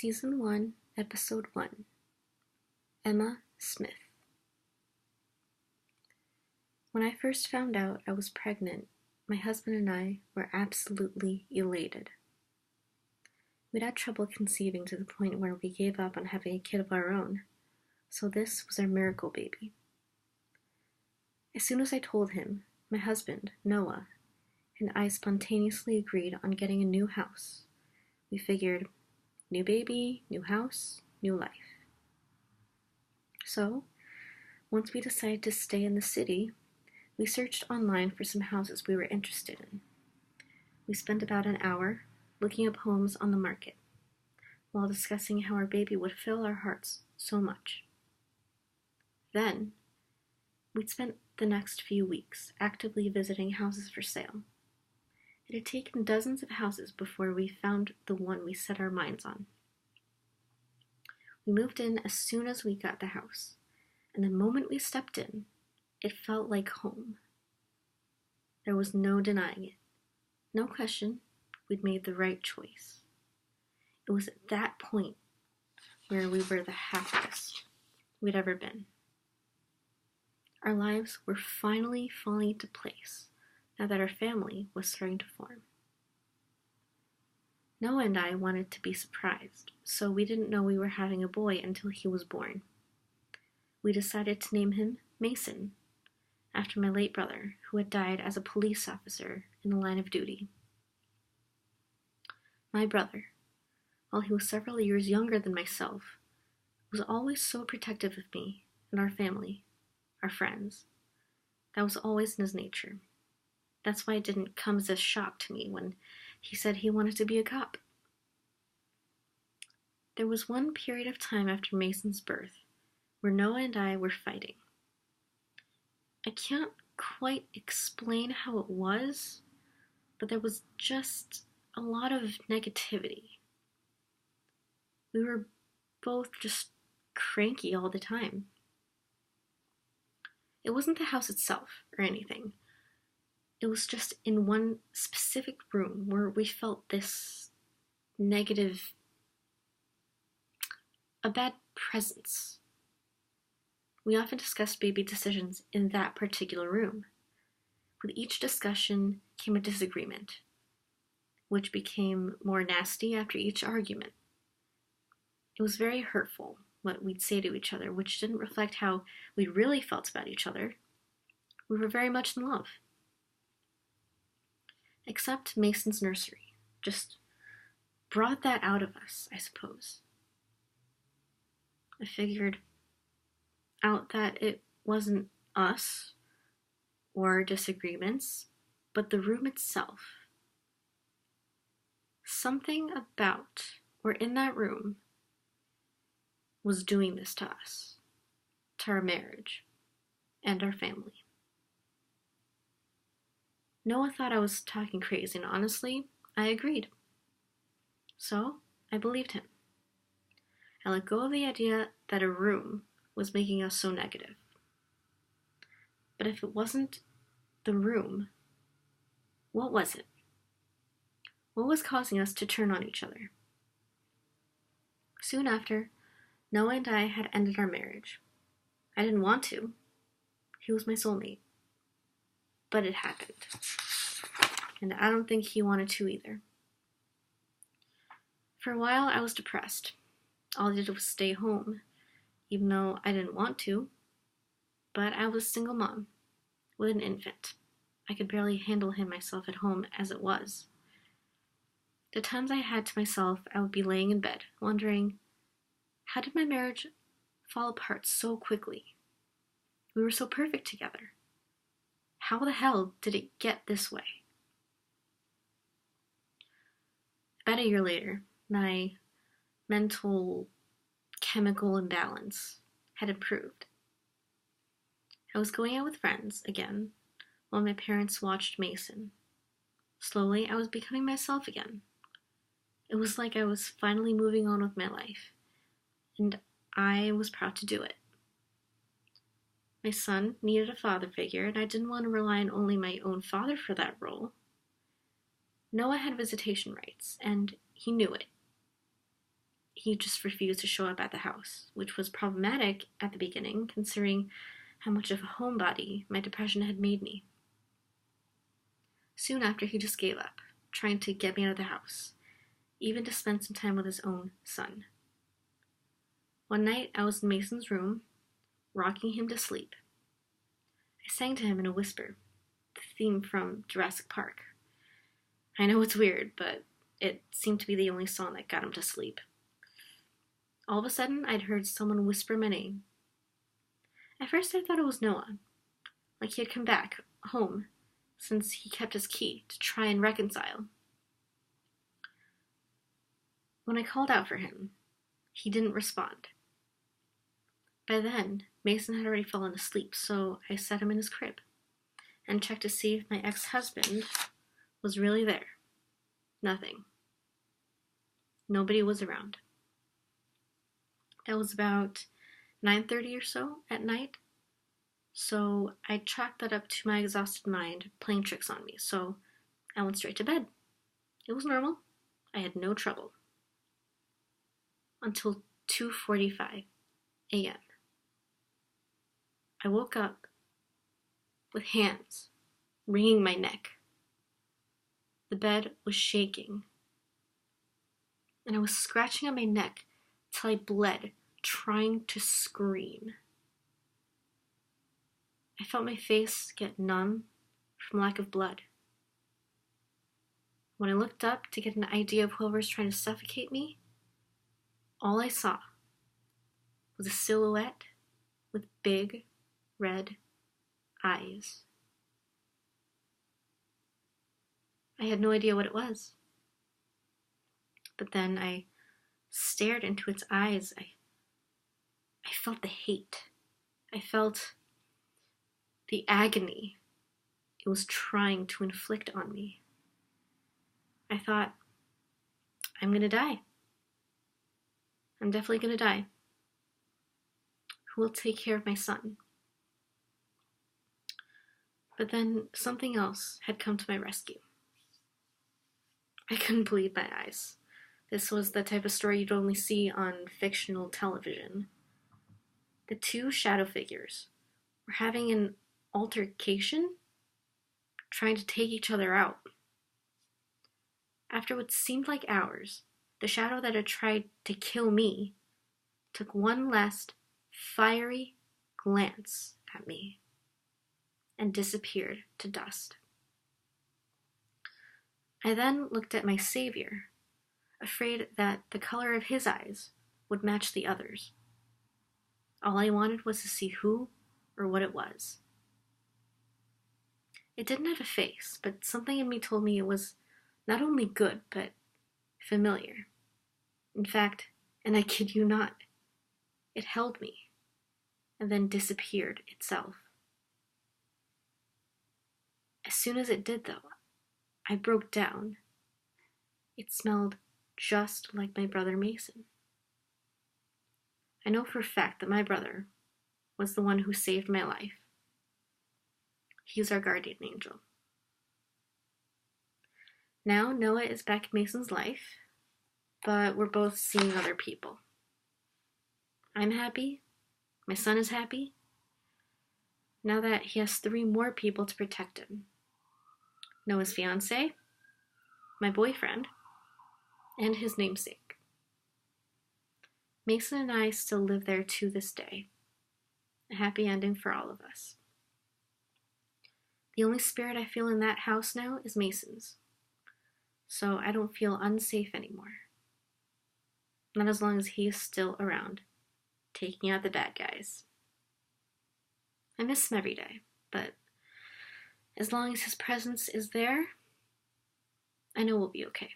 Season 1, Episode 1. Emma Smith. When I first found out I was pregnant, my husband and I were absolutely elated. We'd had trouble conceiving to the point where we gave up on having a kid of our own, so this was our miracle baby. As soon as I told him, my husband, Noah, and I spontaneously agreed on getting a new house. We figured, new baby, new house, new life. So, once we decided to stay in the city, we searched online for some houses we were interested in. We spent about an hour looking up homes on the market, while discussing how our baby would fill our hearts so much. Then, we'd spent the next few weeks actively visiting houses for sale. It had taken dozens of houses before we found the one we set our minds on. We moved in as soon as we got the house, and the moment we stepped in, it felt like home. There was no denying it. No question, we'd made the right choice. It was at that point where we were the happiest we'd ever been. Our lives were finally falling into place now that our family was starting to form. Noah and I wanted to be surprised, so we didn't know we were having a boy until he was born. We decided to name him Mason, after my late brother, who had died as a police officer in the line of duty. My brother, while he was several years younger than myself, was always so protective of me and our family, our friends. That was always in his nature. That's why it didn't come as a shock to me when he said he wanted to be a cop. There was one period of time after Mason's birth where Noah and I were fighting. I can't quite explain how it was, but there was just a lot of negativity. We were both just cranky all the time. It wasn't the house itself or anything. It was just in one specific room where we felt this negative, a bad presence. We often discussed baby decisions in that particular room. With each discussion came a disagreement, which became more nasty after each argument. It was very hurtful what we'd say to each other, which didn't reflect how we really felt about each other. We were very much in love. Except Mason's nursery just brought that out of us, I suppose. I figured out that it wasn't us or disagreements, but the room itself. Something about or in that room was doing this to us, to our marriage, and our family. Noah thought I was talking crazy, and honestly, I agreed. So, I believed him. I let go of the idea that a room was making us so negative. But if it wasn't the room, what was it? What was causing us to turn on each other? Soon after, Noah and I had ended our marriage. I didn't want to. He was my soulmate. But it happened. And I don't think he wanted to either. For a while, I was depressed. All I did was stay home, even though I didn't want to. But I was a single mom with an infant. I could barely handle him myself at home as it was. The times I had to myself, I would be laying in bed, wondering, how did my marriage fall apart so quickly? We were so perfect together. How the hell did it get this way? About a year later, my mental chemical imbalance had improved. I was going out with friends again while my parents watched Mason. Slowly, I was becoming myself again. It was like I was finally moving on with my life, and I was proud to do it. My son needed a father figure, and I didn't want to rely on only my own father for that role. Noah had visitation rights, and he knew it. he just refused to show up at the house, which was problematic at the beginning, considering how much of a homebody my depression had made me. Soon after, he just gave up, trying to get me out of the house, even to spend some time with his own son. One night, I was in Mason's room, rocking him to sleep. I sang to him in a whisper, the theme from Jurassic Park. I know it's weird, but it seemed to be the only song that got him to sleep. All of a sudden, I'd heard someone whisper my name. At first, I thought it was Noah, like he had come back home, since he kept his key to try and reconcile. When I called out for him, he didn't respond. By then, Mason had already fallen asleep, so I set him in his crib and checked to see if my ex-husband was really there. Nothing. Nobody was around. That was about 9:30 or so at night, so I chalked that up to my exhausted mind playing tricks on me, so I went straight to bed. It was normal. I had no trouble. Until 2:45 a.m. I woke up with hands wringing my neck. The bed was shaking, and I was scratching at my neck till I bled, trying to scream. I felt my face get numb from lack of blood. When I looked up to get an idea of whoever was trying to suffocate me, all I saw was a silhouette with big, red eyes. I had no idea what it was. But then I stared into its eyes. I felt the hate. I felt the agony it was trying to inflict on me. I thought, I'm gonna die. I'm definitely gonna die. Who will take care of my son? But then something else had come to my rescue. I couldn't believe my eyes. This was the type of story you'd only see on fictional television. The two shadow figures were having an altercation, trying to take each other out. After what seemed like hours, the shadow that had tried to kill me took one last fiery glance at me and disappeared to dust. I then looked at my savior, afraid that the color of his eyes would match the others. All I wanted was to see who or what it was. It didn't have a face, but something in me told me it was not only good, but familiar. In fact, and I kid you not, it held me and then disappeared itself. As soon as it did, though, I broke down. It smelled just like my brother Mason. I know for a fact that my brother was the one who saved my life. He's our guardian angel. Now Noah is back in Mason's life, but we're both seeing other people. I'm happy. My son is happy. Now that he has 3 more people to protect him. Noah's fiance, my boyfriend, and his namesake. Mason and I still live there to this day. A happy ending for all of us. The only spirit I feel in that house now is Mason's. So I don't feel unsafe anymore. Not as long as he is still around, taking out the bad guys. I miss him every day, but as long as his presence is there, I know we'll be okay.